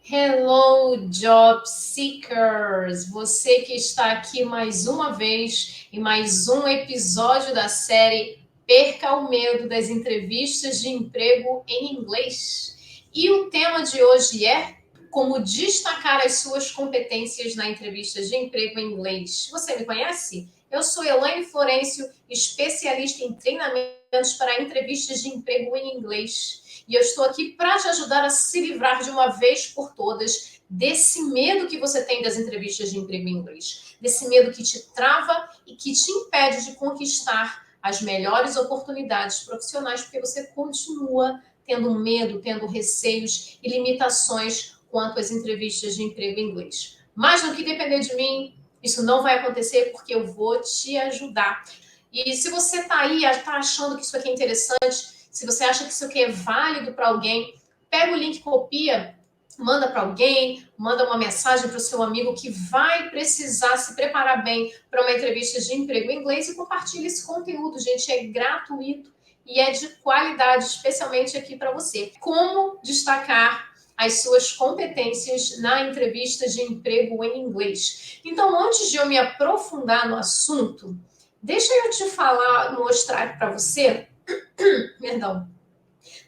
Hello, job seekers! Você que está aqui mais uma vez em mais um episódio da série Perca o Medo das Entrevistas de Emprego em Inglês. E o tema de hoje é como destacar as suas competências na entrevista de emprego em inglês. Você me conhece? Eu sou Elaine Florencio, especialista em treinamentos para entrevistas de emprego em inglês. E eu estou aqui para te ajudar a se livrar de uma vez por todas desse medo que você tem das entrevistas de emprego em inglês. Desse medo que te trava e que te impede de conquistar as melhores oportunidades profissionais, porque você continua tendo medo, tendo receios e limitações quanto às entrevistas de emprego em inglês. Mas no que depender de mim, isso não vai acontecer porque eu vou te ajudar. E se você está aí, está achando que isso aqui é interessante, se você acha que isso aqui é válido para alguém, pega o link, copia, manda para alguém, manda uma mensagem para o seu amigo que vai precisar se preparar bem para uma entrevista de emprego em inglês e compartilha esse conteúdo, gente, é gratuito e é de qualidade, especialmente aqui para você. Como destacar as suas competências na entrevista de emprego em inglês? Então, antes de eu me aprofundar no assunto, deixa eu te falar, mostrar para você, perdão,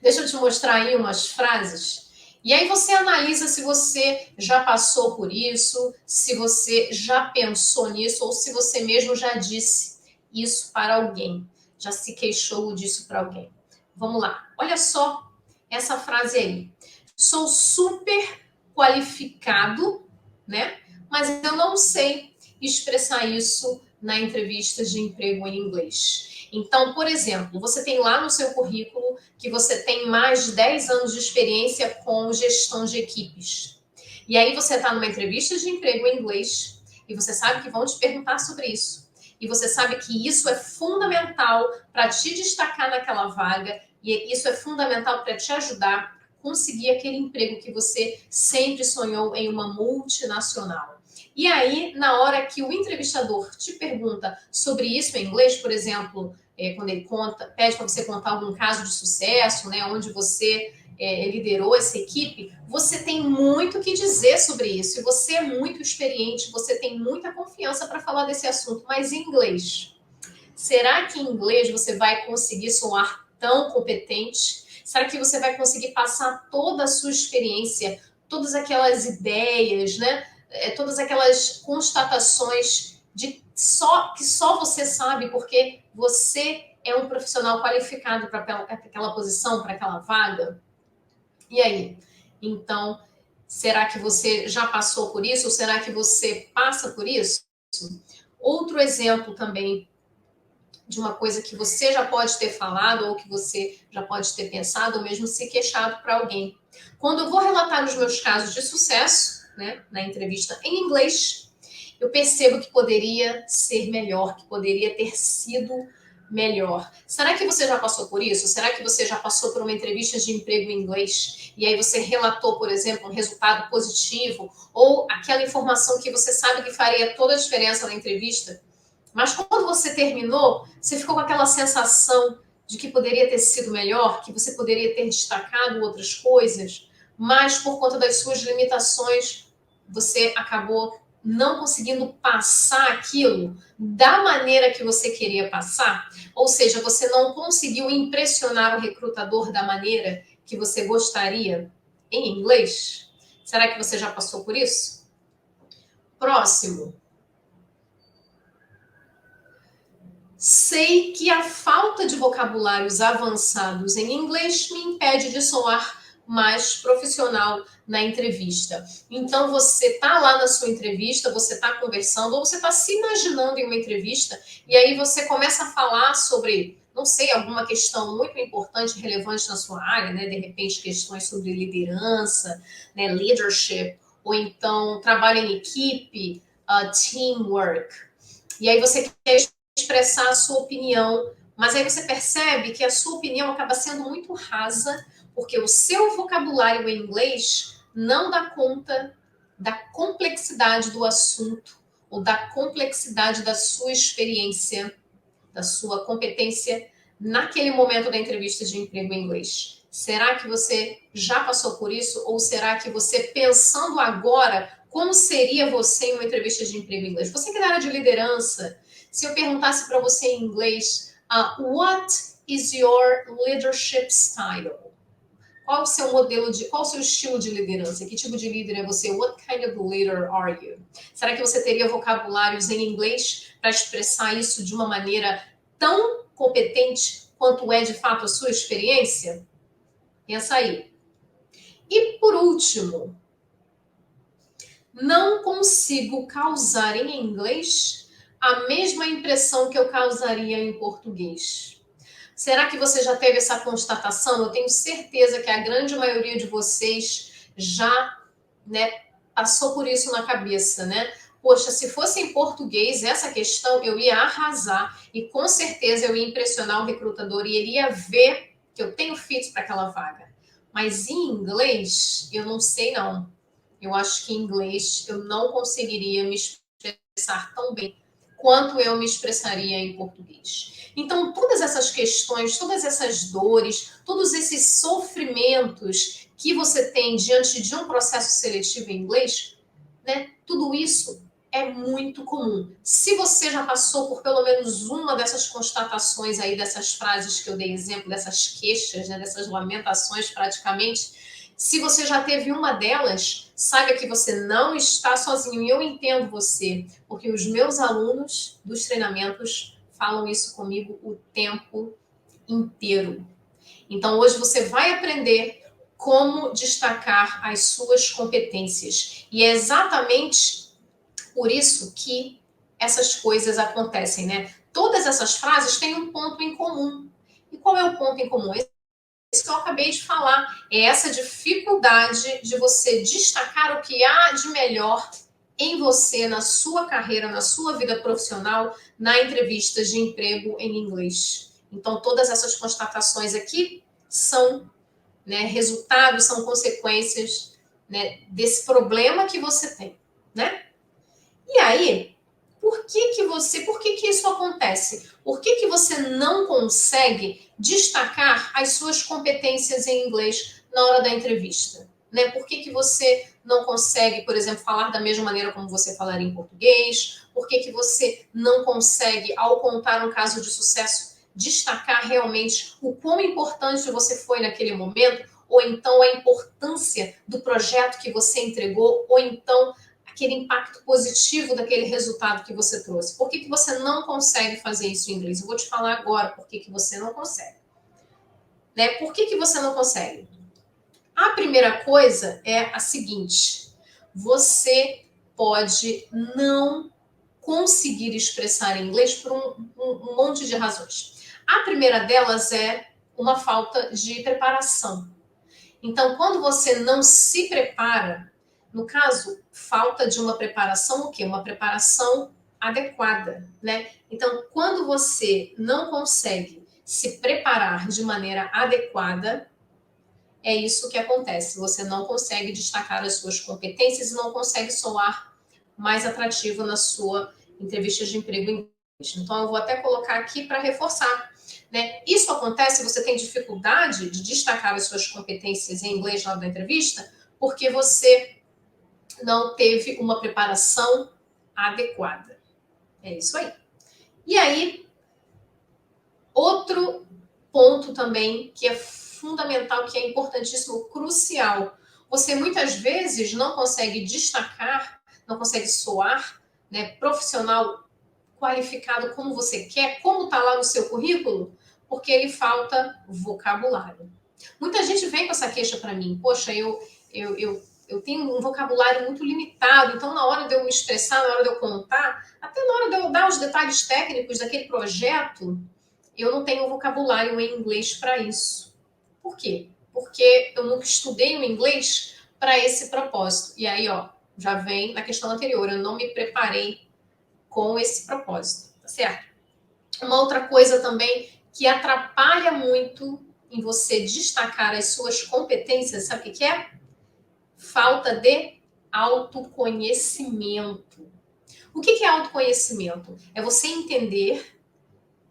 deixa eu te mostrar aí umas frases. E aí você analisa se você já passou por isso, se você já pensou nisso, ou se você mesmo já disse isso para alguém, já se queixou disso para alguém. Vamos lá, olha só essa frase aí. Sou super qualificado, né? Mas eu não sei expressar isso na entrevista de emprego em inglês. Então, por exemplo, você tem lá no seu currículo que você tem mais de 10 anos de experiência com gestão de equipes. E aí você está numa entrevista de emprego em inglês e você sabe que vão te perguntar sobre isso. E você sabe que isso é fundamental para te destacar naquela vaga e isso é fundamental para te ajudar a conseguir aquele emprego que você sempre sonhou em uma multinacional. E aí, na hora que o entrevistador te pergunta sobre isso em inglês, por exemplo, quando ele pede para você contar algum caso de sucesso, né, onde você liderou essa equipe, você tem muito que dizer sobre isso. E você é muito experiente, você tem muita confiança para falar desse assunto, mas em inglês. Será que em inglês você vai conseguir soar tão competente? Será que você vai conseguir passar toda a sua experiência, todas aquelas ideias, né? Todas aquelas constatações que só você sabe, porque você é um profissional qualificado para aquela posição, para aquela vaga? E aí? Então, será que você já passou por isso? Ou será que você passa por isso? Outro exemplo também de uma coisa que você já pode ter falado ou que você já pode ter pensado ou mesmo se queixado para alguém. Quando eu vou relatar os meus casos de sucesso, né, na entrevista em inglês, eu percebo que poderia ser melhor, que poderia ter sido melhor. Será que você já passou por isso? Será que você já passou por uma entrevista de emprego em inglês e aí você relatou, por exemplo, um resultado positivo ou aquela informação que você sabe que faria toda a diferença na entrevista? Mas quando você terminou, você ficou com aquela sensação de que poderia ter sido melhor, que você poderia ter destacado outras coisas, mas por conta das suas limitações, você acabou não conseguindo passar aquilo da maneira que você queria passar, ou seja, você não conseguiu impressionar o recrutador da maneira que você gostaria em inglês? Será que você já passou por isso? Próximo. Sei que a falta de vocabulários avançados em inglês me impede de soar mais profissional na entrevista. Então, você está lá na sua entrevista, você está conversando, ou você está se imaginando em uma entrevista, e aí você começa a falar sobre, não sei, alguma questão muito importante, relevante na sua área, né? De repente, questões sobre liderança, né? Leadership, ou então trabalho em equipe, teamwork. E aí você quer expressar a sua opinião, mas aí você percebe que a sua opinião acaba sendo muito rasa, porque o seu vocabulário em inglês não dá conta da complexidade do assunto ou da complexidade da sua experiência, da sua competência naquele momento da entrevista de emprego em inglês. Será que você já passou por isso? Ou será que você, pensando agora, como seria você em uma entrevista de emprego em inglês? Você que é da área de liderança, se eu perguntasse para você em inglês, what is your leadership style? Qual o seu modelo de, qual o seu estilo de liderança? Que tipo de líder é você? What kind of leader are you? Será que você teria vocabulários em inglês para expressar isso de uma maneira tão competente quanto é de fato a sua experiência? Pensa aí. E por último, não consigo causar em inglês a mesma impressão que eu causaria em português. Será que você já teve essa constatação? Eu tenho certeza que a grande maioria de vocês já, né, passou por isso na cabeça, né? Poxa, se fosse em português essa questão, eu ia arrasar e com certeza eu ia impressionar o recrutador e ele ia ver que eu tenho fit para aquela vaga. Mas em inglês, eu não sei não. Eu acho que em inglês eu não conseguiria me expressar tão bem quanto eu me expressaria em português. Então, todas essas questões, todas essas dores, todos esses sofrimentos que você tem diante de um processo seletivo em inglês, né? Tudo isso é muito comum. Se você já passou por pelo menos uma dessas constatações aí, dessas frases que eu dei exemplo, dessas queixas, né, dessas lamentações praticamente, se você já teve uma delas, saiba que você não está sozinho. E eu entendo você, porque os meus alunos dos treinamentos falam isso comigo o tempo inteiro. Então, hoje você vai aprender como destacar as suas competências. E é exatamente por isso que essas coisas acontecem, né? Todas essas frases têm um ponto em comum. E qual é o ponto em comum? Isso que eu acabei de falar, é essa dificuldade de você destacar o que há de melhor em você, na sua carreira, na sua vida profissional, na entrevista de emprego em inglês. Então, todas essas constatações aqui são, né, resultados, são consequências, né, desse problema que você tem, né? E aí, por que isso acontece? Por que você não consegue destacar as suas competências em inglês na hora da entrevista? Né? Por que você não consegue, por exemplo, falar da mesma maneira como você falaria em português? Por que você não consegue, ao contar um caso de sucesso, destacar realmente o quão importante você foi naquele momento? Ou então a importância do projeto que você entregou? Ou então aquele impacto positivo daquele resultado que você trouxe? Por que você não consegue fazer isso em inglês? Eu vou te falar agora por que você não consegue. Né? Por que você não consegue? A primeira coisa é a seguinte: você pode não conseguir expressar em inglês por um monte de razões. A primeira delas é uma falta de preparação. Então, quando você não se prepara, no caso, falta de uma preparação, o quê? Uma preparação adequada, né? Então, quando você não consegue se preparar de maneira adequada, é isso que acontece. Você não consegue destacar as suas competências e não consegue soar mais atrativo na sua entrevista de emprego em inglês. Então, eu vou até colocar aqui para reforçar. Né? Isso acontece, você tem dificuldade de destacar as suas competências em inglês na hora da entrevista, porque você não teve uma preparação adequada. É isso aí. E aí, outro ponto também que é fundamental, que é importantíssimo, crucial. Você muitas vezes não consegue destacar, não consegue soar, né, profissional qualificado como você quer, como está lá no seu currículo, porque ele falta vocabulário. Muita gente vem com essa queixa para mim, poxa, eu tenho um vocabulário muito limitado, então na hora de eu me expressar, na hora de eu contar, até na hora de eu dar os detalhes técnicos daquele projeto, eu não tenho vocabulário em inglês para isso. Por quê? Porque eu nunca estudei o inglês para esse propósito. E aí, ó, já vem na questão anterior, eu não me preparei com esse propósito, tá certo? Uma outra coisa também que atrapalha muito em você destacar as suas competências, sabe o que é? Falta de autoconhecimento. O que é autoconhecimento? É você entender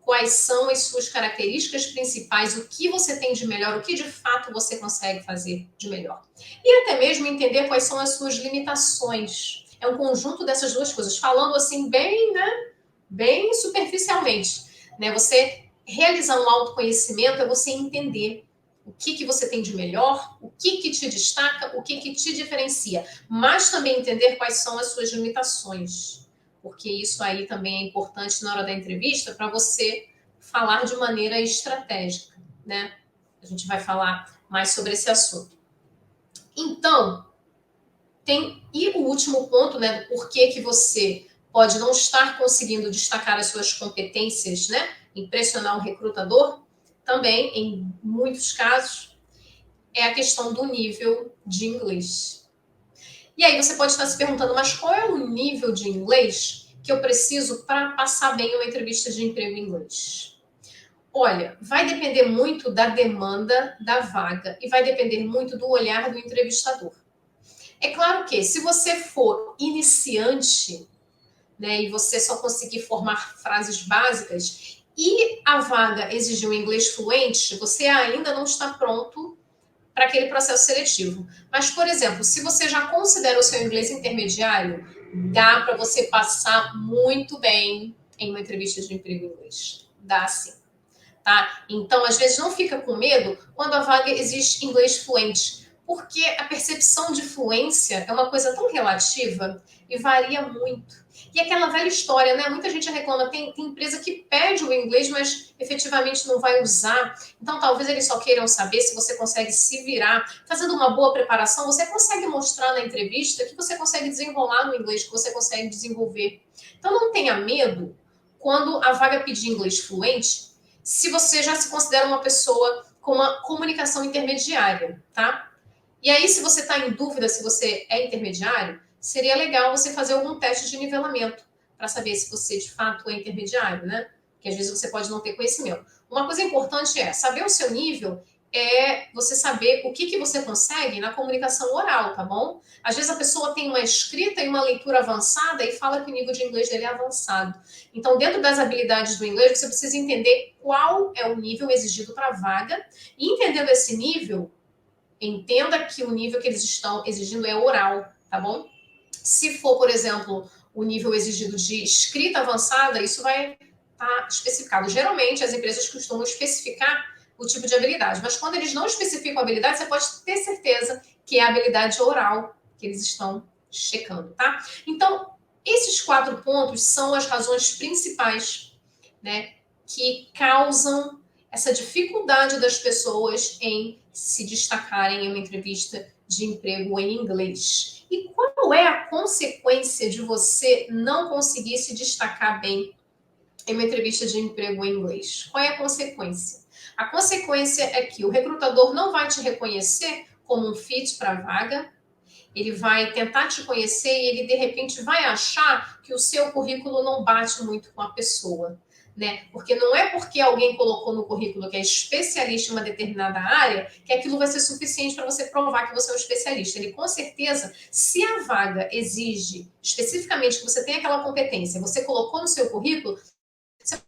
quais são as suas características principais, o que você tem de melhor, o que de fato você consegue fazer de melhor. E até mesmo entender quais são as suas limitações. É um conjunto dessas duas coisas, falando assim bem, né, bem superficialmente, né? Você realizar um autoconhecimento é você entender o que você tem de melhor, o que te destaca, o que te diferencia, mas também entender quais são as suas limitações, porque isso aí também é importante na hora da entrevista para você falar de maneira estratégica, né? A gente vai falar mais sobre esse assunto. Então, e o último ponto, né, do porquê que você pode não estar conseguindo destacar as suas competências, né, impressionar um recrutador, também, em muitos casos, é a questão do nível de inglês. E aí você pode estar se perguntando, mas qual é o nível de inglês que eu preciso para passar bem uma entrevista de emprego em inglês? Olha, vai depender muito da demanda da vaga e vai depender muito do olhar do entrevistador. É claro que se você for iniciante, né, e você só conseguir formar frases básicas e a vaga exigir um inglês fluente, você ainda não está pronto para aquele processo seletivo. Mas, por exemplo, se você já considera o seu inglês intermediário, dá para você passar muito bem em uma entrevista de emprego em inglês. Dá sim. Tá? Então, às vezes, não fica com medo quando a vaga exige inglês fluente, porque a percepção de fluência é uma coisa tão relativa e varia muito. E aquela velha história, né? Muita gente reclama, tem empresa que pede o inglês, mas efetivamente não vai usar. Então, talvez eles só queiram saber se você consegue se virar. Fazendo uma boa preparação, você consegue mostrar na entrevista que você consegue desenrolar no inglês, que você consegue desenvolver. Então, não tenha medo quando a vaga pedir inglês fluente, se você já se considera uma pessoa com uma comunicação intermediária, tá? E aí, se você está em dúvida se você é intermediário, seria legal você fazer algum teste de nivelamento para saber se você de fato é intermediário, né? Porque às vezes você pode não ter conhecimento. Uma coisa importante é saber o seu nível, é você saber o que você consegue na comunicação oral, tá bom? Às vezes a pessoa tem uma escrita e uma leitura avançada e fala que o nível de inglês dele é avançado. Então, dentro das habilidades do inglês, você precisa entender qual é o nível exigido para a vaga e entendendo esse nível, entenda que o nível que eles estão exigindo é oral, tá bom? Se for, por exemplo, o nível exigido de escrita avançada, isso vai estar especificado. Geralmente, as empresas costumam especificar o tipo de habilidade, mas quando eles não especificam a habilidade, você pode ter certeza que é a habilidade oral que eles estão checando, tá? Então, esses 4 pontos são as razões principais, né, que causam essa dificuldade das pessoas em se destacarem em uma entrevista de emprego em inglês. E qual é a consequência de você não conseguir se destacar bem em uma entrevista de emprego em inglês? Qual é a consequência? A consequência é que o recrutador não vai te reconhecer como um fit para a vaga, ele vai tentar te conhecer e ele, de repente, vai achar que o seu currículo não bate muito com a pessoa. Né? Porque não é porque alguém colocou no currículo que é especialista em uma determinada área que aquilo vai ser suficiente para você provar que você é um especialista. Ele, com certeza, se a vaga exige especificamente que você tenha aquela competência, você colocou no seu currículo, você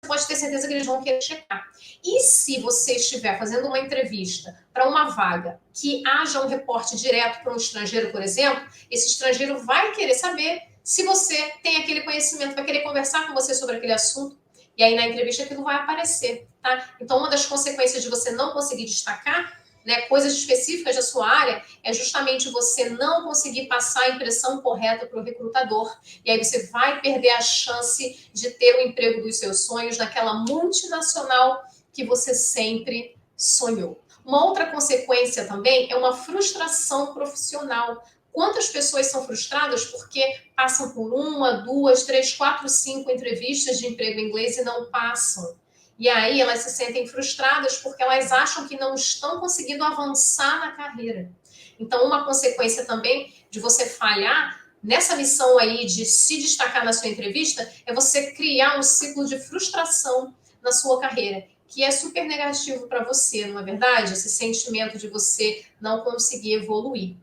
pode ter certeza que eles vão querer checar. E se você estiver fazendo uma entrevista para uma vaga que haja um reporte direto para um estrangeiro, por exemplo, esse estrangeiro vai querer saber se você tem aquele conhecimento, vai querer conversar com você sobre aquele assunto, e aí na entrevista aquilo vai aparecer, tá? Então, uma das consequências de você não conseguir destacar, né, coisas específicas da sua área, é justamente você não conseguir passar a impressão correta para o recrutador. E aí você vai perder a chance de ter o emprego dos seus sonhos naquela multinacional que você sempre sonhou. Uma outra consequência também é uma frustração profissional. Quantas pessoas são frustradas porque passam por 1, 2, 3, 4, 5 entrevistas de emprego em inglês e não passam? E aí elas se sentem frustradas porque elas acham que não estão conseguindo avançar na carreira. Então, uma consequência também de você falhar nessa missão aí de se destacar na sua entrevista é você criar um ciclo de frustração na sua carreira, que é super negativo para você, não é verdade? Esse sentimento de você não conseguir evoluir,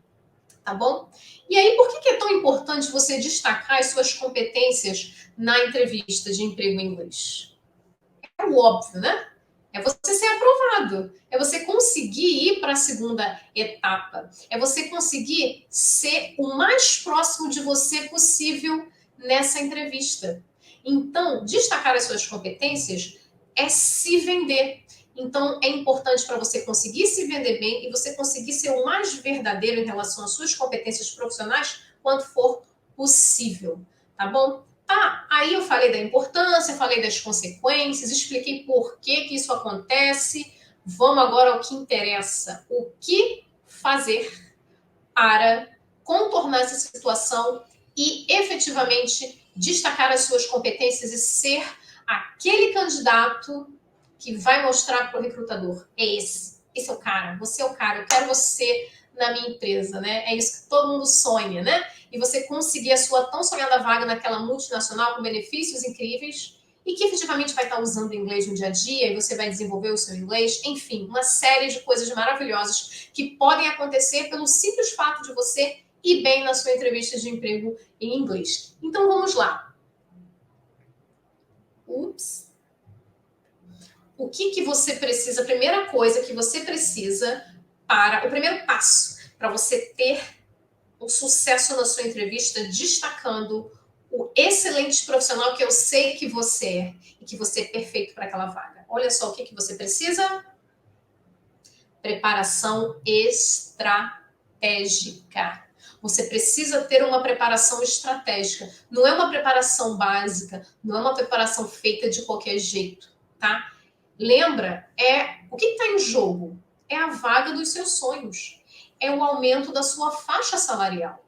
tá bom? E aí, por que é tão importante você destacar as suas competências na entrevista de emprego em inglês? o óbvio, né? É você ser aprovado, é você conseguir ir para a segunda etapa, é você conseguir ser o mais próximo de você possível nessa entrevista. Então, destacar as suas competências é se vender. Então, é importante para você conseguir se vender bem e você conseguir ser o mais verdadeiro em relação às suas competências profissionais quanto for possível, tá bom? Tá, aí eu falei da importância, falei das consequências, expliquei por que que isso acontece. Vamos agora ao que interessa. O que fazer para contornar essa situação e efetivamente destacar as suas competências e ser aquele candidato que vai mostrar para o recrutador: é esse é o cara, você é o cara, eu quero você na minha empresa, né? É isso que todo mundo sonha, né? E você conseguir a sua tão sonhada vaga naquela multinacional com benefícios incríveis e que efetivamente vai estar usando o inglês no dia a dia e você vai desenvolver o seu inglês, enfim, uma série de coisas maravilhosas que podem acontecer pelo simples fato de você ir bem na sua entrevista de emprego em inglês. Então vamos lá. Ups. O que que você precisa, a primeira coisa que você precisa para, o primeiro passo para você ter um sucesso na sua entrevista, destacando o excelente profissional que eu sei que você é e que você é perfeito para aquela vaga. Olha só o que você precisa: preparação estratégica. Você precisa ter uma preparação estratégica. Não é uma preparação básica, não é uma preparação feita de qualquer jeito, tá? Lembra, o que está em jogo? É a vaga dos seus sonhos. É o aumento da sua faixa salarial.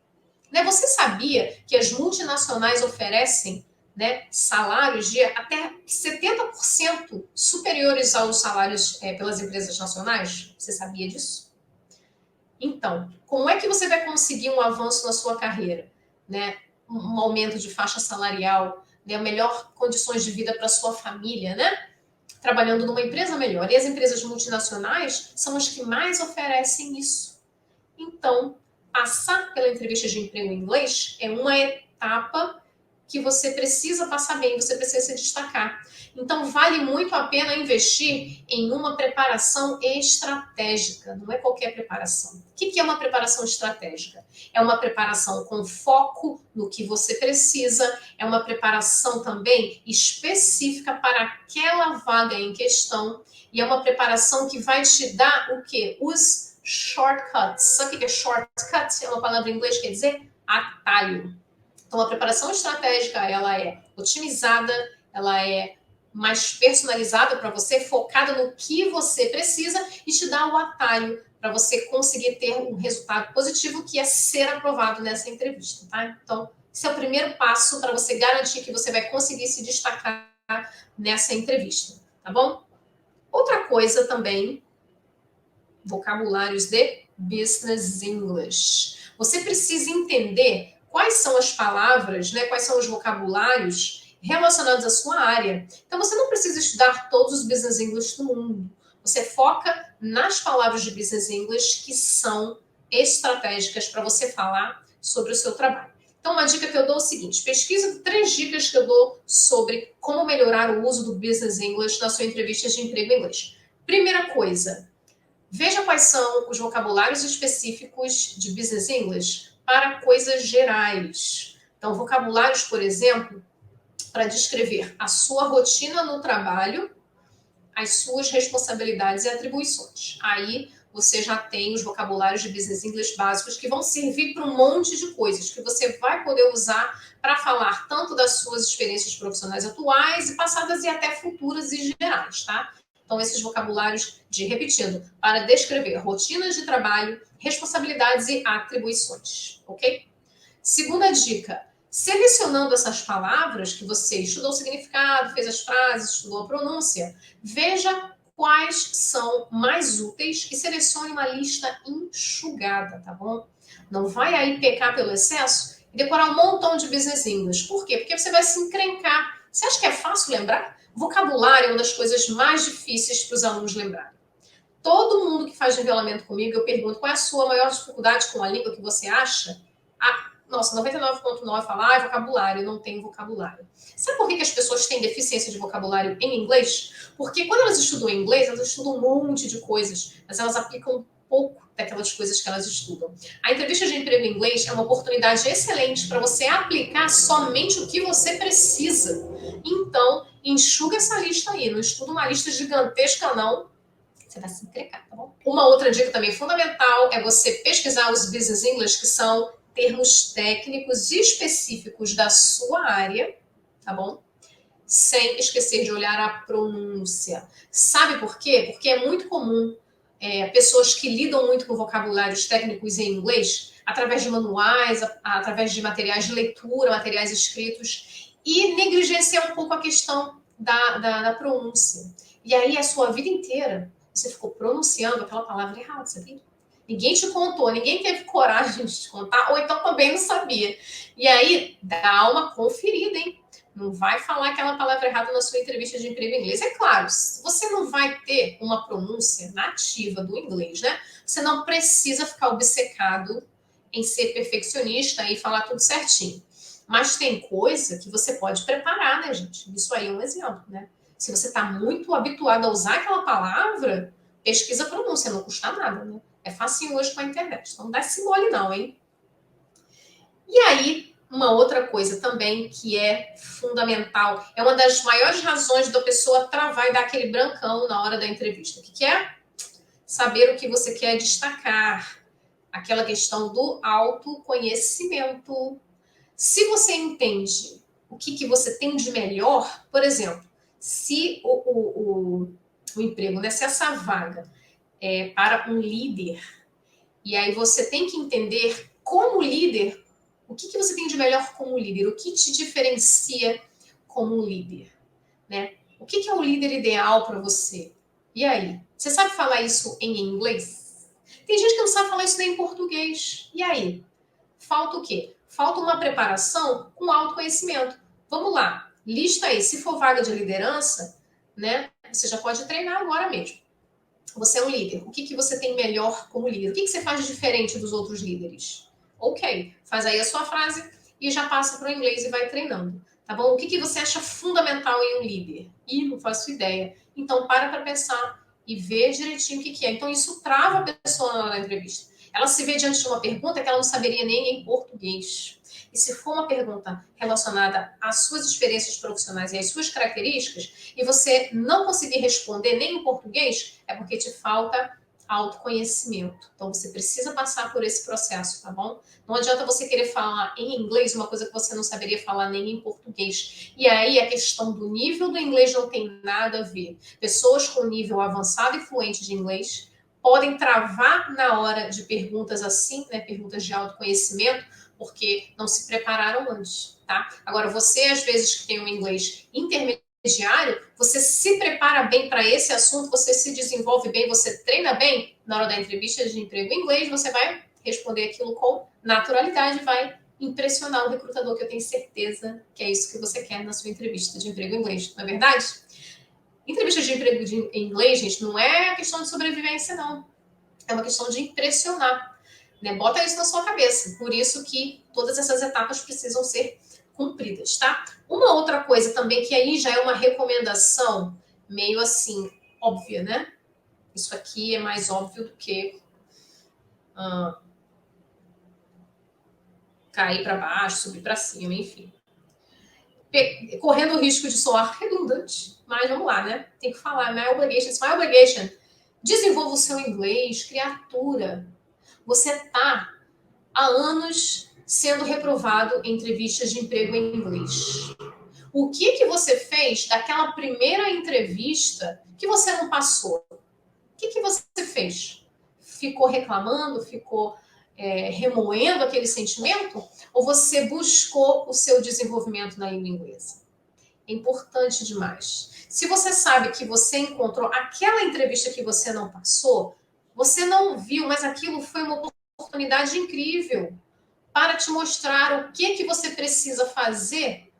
Né? Você sabia que as multinacionais oferecem, né, salários de até 70% superiores aos salários pelas empresas nacionais? Você sabia disso? Então, como é que você vai conseguir um avanço na sua carreira? Né? Um aumento de faixa salarial, né? Melhor condições de vida para sua família, né? Trabalhando numa empresa melhor. E as empresas multinacionais são as que mais oferecem isso. Então, passar pela entrevista de emprego em inglês é uma etapa que você precisa passar bem, você precisa se destacar. Então, vale muito a pena investir em uma preparação estratégica, não é qualquer preparação. O que é uma preparação estratégica? É uma preparação com foco no que você precisa, é uma preparação também específica para aquela vaga em questão, e é uma preparação que vai te dar o quê? Os shortcuts. Sabe o que é shortcut? É uma palavra em inglês que quer dizer atalho. Então, a preparação estratégica, ela é otimizada, ela é mais personalizada para você, focada no que você precisa e te dá o atalho para você conseguir ter um resultado positivo, que é ser aprovado nessa entrevista, tá? Então, esse é o primeiro passo para você garantir que você vai conseguir se destacar nessa entrevista, tá bom? Outra coisa também, vocabulários de Business English. Você precisa entender quais são as palavras, né, quais são os vocabulários relacionados à sua área. Então, você não precisa estudar todos os Business English do mundo. Você foca nas palavras de Business English que são estratégicas para você falar sobre o seu trabalho. Então, uma dica que eu dou é o seguinte: pesquisa 3 dicas que eu dou sobre como melhorar o uso do Business English na sua entrevista de emprego em inglês. Primeira coisa, veja quais são os vocabulários específicos de Business English para coisas gerais. Então, vocabulários, por exemplo, para descrever a sua rotina no trabalho, as suas responsabilidades e atribuições. Aí você já tem os vocabulários de Business English básicos que vão servir para um monte de coisas que você vai poder usar para falar tanto das suas experiências profissionais atuais e passadas e até futuras e gerais, tá? Então, esses vocabulários repetindo, para descrever rotinas de trabalho, responsabilidades e atribuições, ok? Segunda dica, selecionando essas palavras que você estudou o significado, fez as frases, estudou a pronúncia, veja quais são mais úteis e selecione uma lista enxugada, tá bom? Não vai aí pecar pelo excesso e decorar um montão de Business English. Por quê? Porque você vai se encrencar. Você acha que é fácil lembrar? Vocabulário é uma das coisas mais difíceis para os alunos lembrarem. Todo mundo que faz nivelamento comigo, eu pergunto qual é a sua maior dificuldade com a língua que você acha? nossa, 99,9 fala, vocabulário, não tenho vocabulário. Sabe por que as pessoas têm deficiência de vocabulário em inglês? Porque quando elas estudam inglês, elas estudam um monte de coisas, mas elas aplicam pouco daquelas coisas que elas estudam. A entrevista de emprego em inglês é uma oportunidade excelente para você aplicar somente o que você precisa. Então, enxuga essa lista aí, não estuda uma lista gigantesca, não. Você vai se entregar, tá bom? Uma outra dica também fundamental é você pesquisar os business English, que são termos técnicos específicos da sua área, tá bom? Sem esquecer de olhar a pronúncia. Sabe por quê? Porque é muito comum pessoas que lidam muito com vocabulários técnicos em inglês, através de manuais, através de materiais de leitura, materiais escritos, e negligenciar um pouco a questão da pronúncia. E aí, a sua vida inteira, você ficou pronunciando aquela palavra errada, sabia? Ninguém te contou, ninguém teve coragem de te contar, ou então também não sabia. E aí, dá uma conferida, hein? Não vai falar aquela palavra errada na sua entrevista de emprego em inglês. É claro, você não vai ter uma pronúncia nativa do inglês, né? Você não precisa ficar obcecado em ser perfeccionista e falar tudo certinho. Mas tem coisa que você pode preparar, né, gente? Isso aí é um exemplo, né? Se você está muito habituado a usar aquela palavra, pesquisa a pronúncia, não custa nada, né? É facinho hoje com a internet. Então não dá esse mole não, hein? E aí, uma outra coisa também que é fundamental, é uma das maiores razões da pessoa travar e dar aquele brancão na hora da entrevista. O que é? Saber o que você quer destacar. Aquela questão do autoconhecimento. Se você entende o que você tem de melhor, por exemplo, se o emprego, né, se essa vaga é para um líder, e aí você tem que entender como líder, o que você tem de melhor como líder, o que te diferencia como líder, né? O que é o líder ideal para você? E aí? Você sabe falar isso em inglês? Tem gente que não sabe falar isso nem em português. E aí? Falta o quê? Falta uma preparação com autoconhecimento. Vamos lá, lista aí. Se for vaga de liderança, né? Você já pode treinar agora mesmo. Você é um líder. O que você tem melhor como líder? O que você faz de diferente dos outros líderes? Ok, faz aí a sua frase e já passa para o inglês e vai treinando. Tá bom? O que você acha fundamental em um líder? Ih, não faço ideia. Então, para pensar e ver direitinho o que é. Então, isso trava a pessoa na hora da entrevista. Ela se vê diante de uma pergunta que ela não saberia nem em português. E se for uma pergunta relacionada às suas experiências profissionais e às suas características, e você não conseguir responder nem em português, é porque te falta autoconhecimento. Então, você precisa passar por esse processo, tá bom? Não adianta você querer falar em inglês uma coisa que você não saberia falar nem em português. E aí, a questão do nível do inglês não tem nada a ver. Pessoas com nível avançado e fluente de inglês podem travar na hora de perguntas assim, né? Perguntas de autoconhecimento, porque não se prepararam antes, tá? Agora, você, às vezes, que tem um inglês intermediário, você se prepara bem para esse assunto, você se desenvolve bem, você treina bem na hora da entrevista de emprego em inglês, você vai responder aquilo com naturalidade, vai impressionar o recrutador, que eu tenho certeza que é isso que você quer na sua entrevista de emprego em inglês, não é verdade? Entrevista de emprego em inglês, gente, não é questão de sobrevivência, não. É uma questão de impressionar. Né? Bota isso na sua cabeça. Por isso que todas essas etapas precisam ser cumpridas, tá? Uma outra coisa também, que aí já é uma recomendação meio assim, óbvia, né? Isso aqui é mais óbvio do que cair para baixo, subir para cima, enfim. Correndo o risco de soar redundante, mas vamos lá, né? Tem que falar, my obligation, it's my obligation. Desenvolva o seu inglês, criatura. Você tá há anos sendo reprovado em entrevistas de emprego em inglês. O que você fez daquela primeira entrevista que você não passou? O que você fez? Ficou reclamando? Ficou remoendo aquele sentimento? Ou você buscou o seu desenvolvimento na língua inglesa? É importante demais. Se você sabe que você encontrou aquela entrevista que você não passou, você não viu, mas aquilo foi uma oportunidade incrível para te mostrar o que você precisa fazer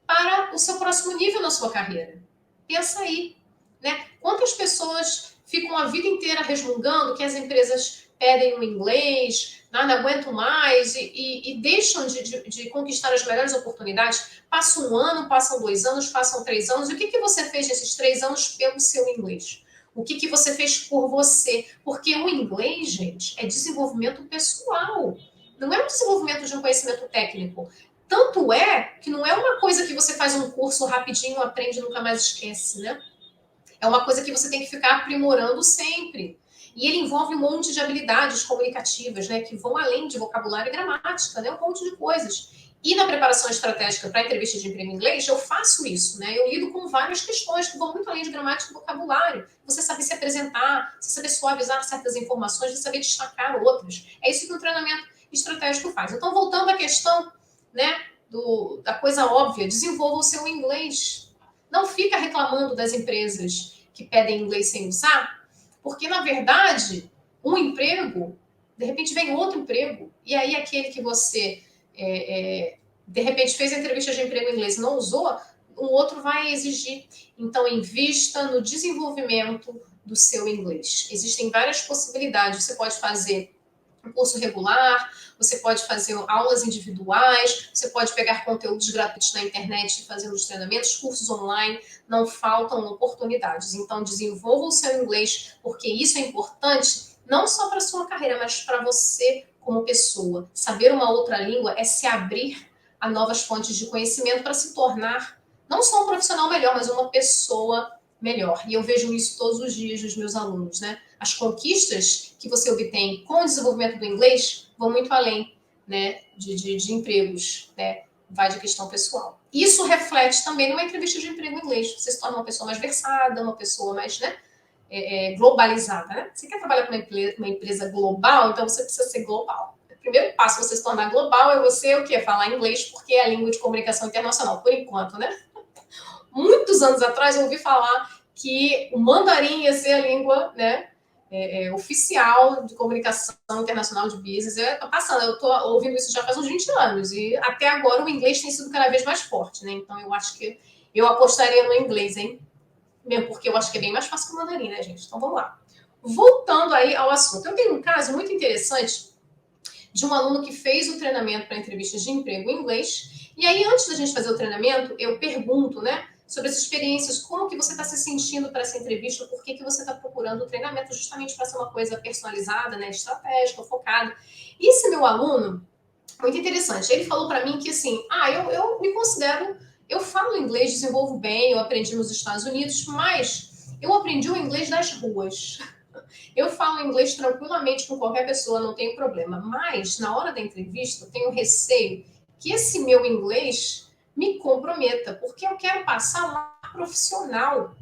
para o seu próximo nível na sua carreira. Pensa aí, né? Quantas pessoas ficam a vida inteira resmungando que as empresas pedem o inglês, não aguento mais, e deixam de conquistar as melhores oportunidades. Passa um ano, passam 2 anos, passam 3 anos. E o que você fez nesses 3 anos pelo seu inglês? O que você fez por você? Porque o inglês, gente, é desenvolvimento pessoal. Não é um desenvolvimento de um conhecimento técnico. Tanto é que não é uma coisa que você faz um curso rapidinho, aprende e nunca mais esquece, né? É uma coisa que você tem que ficar aprimorando sempre. E ele envolve um monte de habilidades comunicativas, né, que vão além de vocabulário e gramática, né, um monte de coisas. E na preparação estratégica para entrevista de emprego em inglês, eu faço isso, né? Eu lido com várias questões que vão muito além de gramática e vocabulário. Você saber se apresentar, você saber suavizar certas informações, você saber destacar outras. É isso que o treinamento estratégico faz. Então, voltando à questão, né, da coisa óbvia, desenvolva o seu inglês. Não fica reclamando das empresas que pedem inglês sem usar, porque, na verdade, um emprego, de repente vem outro emprego, e aí aquele que você, de repente, fez a entrevista de emprego em inglês e não usou, o outro vai exigir. Então, invista no desenvolvimento do seu inglês. Existem várias possibilidades. Você pode fazer um curso regular, você pode fazer aulas individuais, você pode pegar conteúdos gratuitos na internet e fazer os treinamentos, cursos online, não faltam oportunidades. Então, desenvolva o seu inglês, porque isso é importante não só para a sua carreira, mas para você como pessoa. Saber uma outra língua é se abrir a novas fontes de conhecimento para se tornar não só um profissional melhor, mas uma pessoa melhor. E eu vejo isso todos os dias dos meus alunos, né? As conquistas que você obtém com o desenvolvimento do inglês vão muito além, né, de empregos, né? Vai de questão pessoal. Isso reflete também numa entrevista de emprego em inglês. Você se torna uma pessoa mais versada, uma pessoa mais, né, globalizada, né? Você quer trabalhar com uma empresa global, então você precisa ser global. O primeiro passo para você se tornar global é você o quê? Falar inglês, porque é a língua de comunicação internacional, por enquanto, né? Muitos anos atrás eu ouvi falar que o mandarim ia ser a língua, né, oficial de comunicação internacional de business. Eu estou ouvindo isso já faz uns 20 anos e até agora o inglês tem sido cada vez mais forte, né? Então eu acho que eu apostaria no inglês, hein? Mesmo porque eu acho que é bem mais fácil que o mandarim, né, gente? Então vamos lá. Voltando aí ao assunto, eu tenho um caso muito interessante de um aluno que fez o treinamento para entrevistas de emprego em inglês. E aí, antes da gente fazer o treinamento, eu pergunto, né, sobre as experiências, como que você está se sentindo para essa entrevista, por que você está procurando o treinamento, justamente para ser uma coisa personalizada, né, estratégica, focada. E esse meu aluno, muito interessante, ele falou para mim que assim, eu me considero, eu falo inglês, desenvolvo bem, eu aprendi nos Estados Unidos, mas eu aprendi o inglês das ruas. Eu falo inglês tranquilamente com qualquer pessoa, não tenho problema. Mas, na hora da entrevista, eu tenho receio que esse meu inglês me comprometa, porque eu quero passar lá profissional.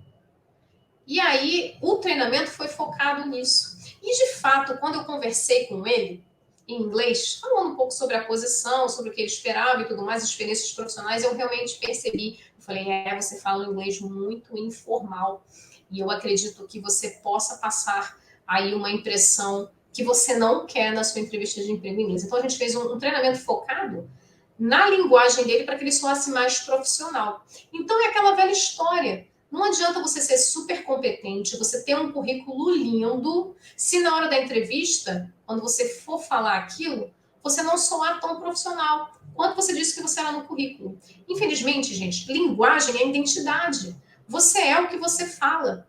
E aí, o treinamento foi focado nisso. E, de fato, quando eu conversei com ele, em inglês, falando um pouco sobre a posição, sobre o que ele esperava e tudo mais, experiências profissionais, eu realmente percebi. Eu falei, você fala um inglês muito informal. E eu acredito que você possa passar aí uma impressão que você não quer na sua entrevista de emprego em inglês. Então, a gente fez um treinamento focado na linguagem dele para que ele soasse mais profissional. Então, é aquela velha história. Não adianta você ser super competente, você ter um currículo lindo, se na hora da entrevista, quando você for falar aquilo, você não soar tão profissional quanto você disse que você era no currículo. Infelizmente, gente, linguagem é identidade. Você é o que você fala.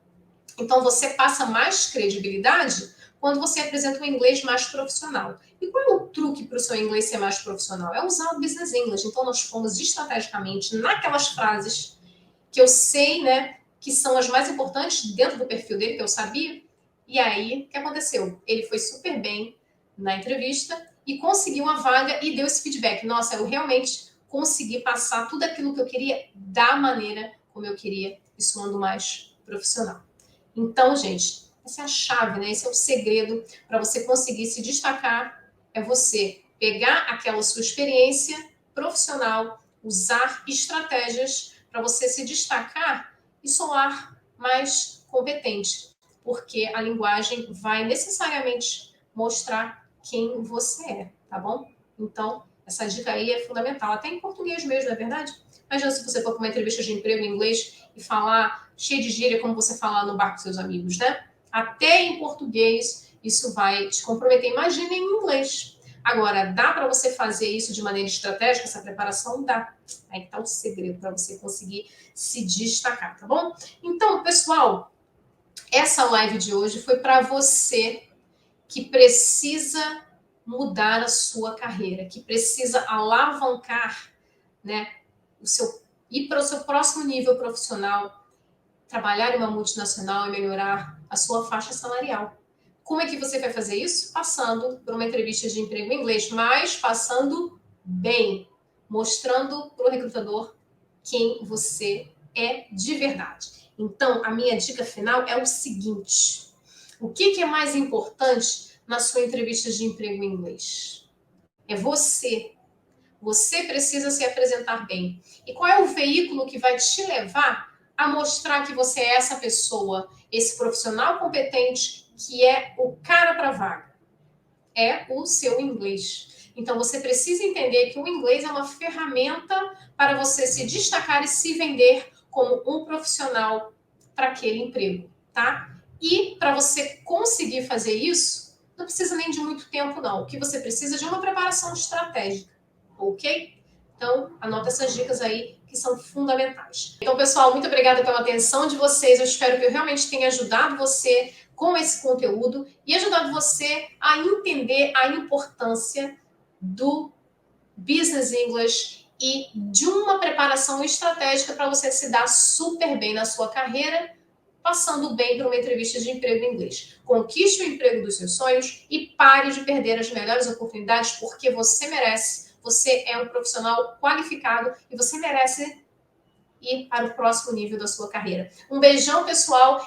Então, você passa mais credibilidade quando você apresenta um inglês mais profissional. E qual é o truque para o seu inglês ser mais profissional? É usar o Business English. Então, nós fomos estrategicamente naquelas frases que eu sei, né, que são as mais importantes dentro do perfil dele, que eu sabia. E aí, o que aconteceu? Ele foi super bem na entrevista e conseguiu uma vaga e deu esse feedback. Nossa, eu realmente consegui passar tudo aquilo que eu queria da maneira como eu queria e soando mais profissional. Então, gente, essa é a chave, né? Esse é o segredo para você conseguir se destacar. É você pegar aquela sua experiência profissional, usar estratégias para você se destacar e soar mais competente, porque a linguagem vai necessariamente mostrar quem você é, tá bom? Então, essa dica aí é fundamental, até em português mesmo, não é verdade? Imagina se você for para uma entrevista de emprego em inglês e falar cheio de gíria, como você fala no bar com seus amigos, né? Até em português isso vai te comprometer. Imagina em inglês. Agora, dá para você fazer isso de maneira estratégica, essa preparação? Dá. Aí está o segredo para você conseguir se destacar, tá bom? Então, pessoal, essa live de hoje foi para você que precisa mudar a sua carreira, que precisa alavancar, né, ir para o seu próximo nível profissional, trabalhar em uma multinacional e melhorar a sua faixa salarial. Como é que você vai fazer isso? Passando por uma entrevista de emprego em inglês, mas passando bem, mostrando para o recrutador quem você é de verdade. Então, a minha dica final é o seguinte: o que é mais importante na sua entrevista de emprego em inglês? É você. Você precisa se apresentar bem. E qual é o veículo que vai te levar a mostrar que você é essa pessoa, esse profissional competente que é o cara para a vaga? É o seu inglês. Então você precisa entender que o inglês é uma ferramenta para você se destacar e se vender como um profissional para aquele emprego, tá? E para você conseguir fazer isso, não precisa nem de muito tempo, não. O que você precisa é de uma preparação estratégica, ok? Então, anota essas dicas aí que são fundamentais. Então, pessoal, muito obrigada pela atenção de vocês. Eu espero que eu realmente tenha ajudado você com esse conteúdo e ajudado você a entender a importância do Business English e de uma preparação estratégica para você se dar super bem na sua carreira, passando bem para uma entrevista de emprego em inglês. Conquiste o emprego dos seus sonhos e pare de perder as melhores oportunidades, porque você merece. Você é um profissional qualificado e você merece ir para o próximo nível da sua carreira. Um beijão, pessoal!